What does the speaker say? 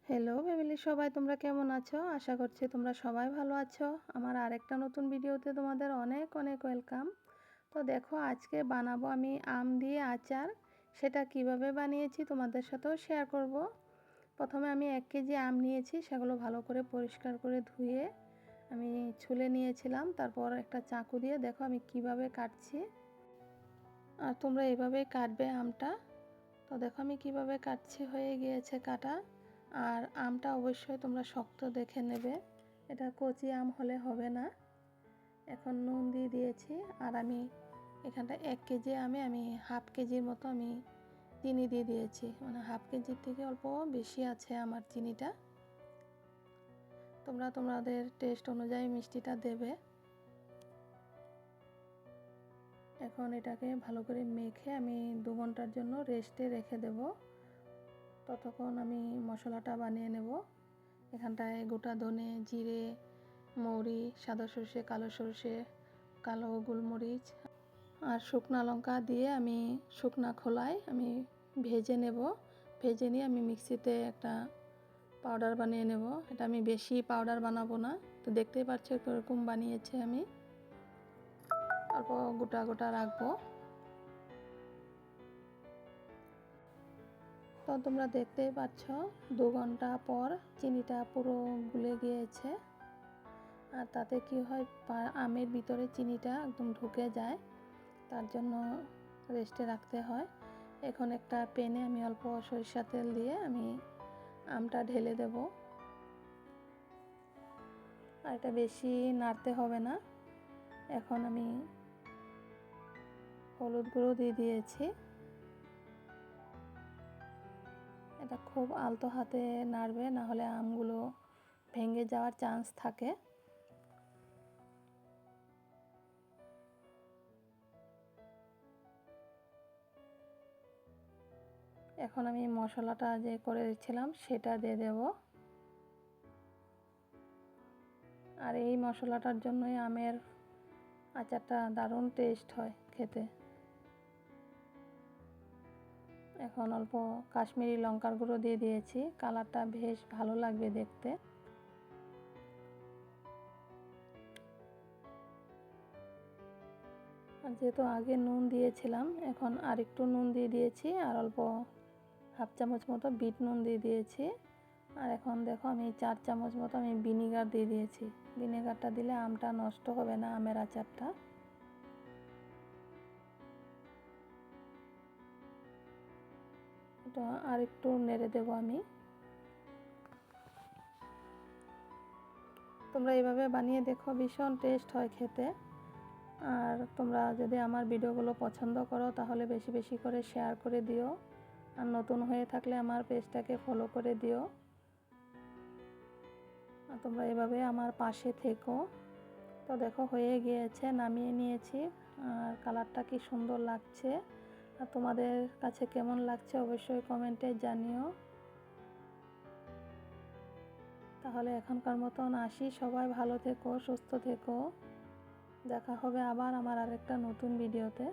Hello family সবাই, তোমরা কেমন আছো? আশা করছি তোমরা সবাই ভালো আছো। আমার আরেকটা নতুন ভিডিওতে তোমাদের অনেক অনেক ওয়েলকাম। তো দেখো, আজকে বানাবো আমি আম দিয়ে আচার। সেটা কিভাবে বানিয়েছি তোমাদের সাথেও শেয়ার করব। প্রথমে আমি 1 কেজি আম নিয়েছি, সেগুলো ভালো করে পরিষ্কার করে ধুয়ে আমি ছুলে নিয়েছিলাম। তারপর একটা চাকু দিয়ে দেখো আমি কিভাবে কাটছি, আর তোমরা এভাবেই কাটবে আমটা। তো দেখো আমি কিভাবে কাটছি, হয়ে গিয়েছে কাটা। আর আমটা অবশ্যই তোমরা শক্ত দেখে নেবে, এটা কচি আম হলে হবে না। এখন নুন দিয়ে দিয়েছি, আর আমি এখানটা 1 কেজি আমে আমি হাফ কেজির মতো আমি চিনি দিয়ে দিয়েছি, মানে হাফ কেজির থেকে অল্প বেশি আছে আমার চিনিটা। তোমরা তোমাদের টেস্ট অনুযায়ী মিষ্টিটা দেবে। এখন এটাকে ভালো করে মেখে আমি 2 ঘন্টার জন্য রেস্টে রেখে দেব। ততক্ষণ আমি মশলাটা বানিয়ে নেব। এখানটায় গোটা ধনে, জিরে, মৌরি, সাদা সর্ষে, কালো সর্ষে, কালো গোলমরিচ আর শুকনো লঙ্কা দিয়ে আমি শুকনা খোলায় আমি ভেজে নেব। ভেজে নিয়ে আমি মিক্সিতে একটা পাউডার বানিয়ে নেব। এটা আমি বেশি পাউডার বানাবো না, তো দেখতেই পাচ্ছ কীরকম বানিয়েছে। আমি অল্প গোটা গোটা রাখবো। তো তোমরা দেখতেই পাচ্ছ 2 ঘন্টা পর চিনিটা পুরো গুলে গিয়েছে। আর তাতে কি হয়, আমের ভিতরে চিনিটা একদম ঢুকে যায়, তার জন্য রেস্টে রাখতে হয়। এখন একটা প্যানে আমি অল্প সরিষা তেল দিয়ে আমি আমটা ঢেলে দেব। আর এটা বেশি নাড়তে হবে না। এখন আমি হলুদ গুঁড়ো দিয়ে দিয়েছি। এটা খুব আলতো হাতে নাড়বে, না হলে আমগুলো ভেঙে যাওয়ার চান্স থাকে। এখন আমি মশলাটা যে করে দিচ্ছিলাম সেটা দিয়ে দেব। আর এই মশলাটার জন্যই আমের আচারটা দারুণ টেস্ট হয় খেতে। এখন অল্প কাশ্মীরি লঙ্কার গুঁড়ো দিয়ে দিয়েছি, কালারটা বেশ ভালো লাগবে দেখতে। আর যেহেতু আগে নুন দিয়েছিলাম, এখন আরেকটু নুন দিয়ে দিয়েছি, আর অল্প হাফ চামচ মতো বিট নুন দিয়ে দিয়েছি। আর এখন দেখো আমি 4 চামচ মতো আমি ভিনিগার দিয়ে দিয়েছি। ভিনেগারটা দিলে আমটা নষ্ট হবে না, আমের আচারটা। এটা আর একটু নেড়ে দেবো আমি। তোমরা এইভাবে বানিয়ে দেখো, ভীষণ টেস্ট হয় খেতে। আর তোমরা যদি আমার ভিডিওগুলো পছন্দ করো তাহলে বেশি বেশি করে শেয়ার করে দিও। আর নতুন হয়ে থাকলে আমার পেজটাকে ফলো করে দিও। আর তোমরা এভাবে আমার পাশে থেকো। তো দেখো হয়ে গিয়েছে, নামিয়ে নিয়েছি। আর কালারটা কি সুন্দর লাগছে। আর তোমাদের কাছে কেমন লাগছে অবশ্যই কমেন্টে জানিও। তাহলে এখনকার মতন আসি, সবাই ভালো থেকো, সুস্থ থেকো। দেখা হবে আবার আমার আরেকটা নতুন ভিডিওতে।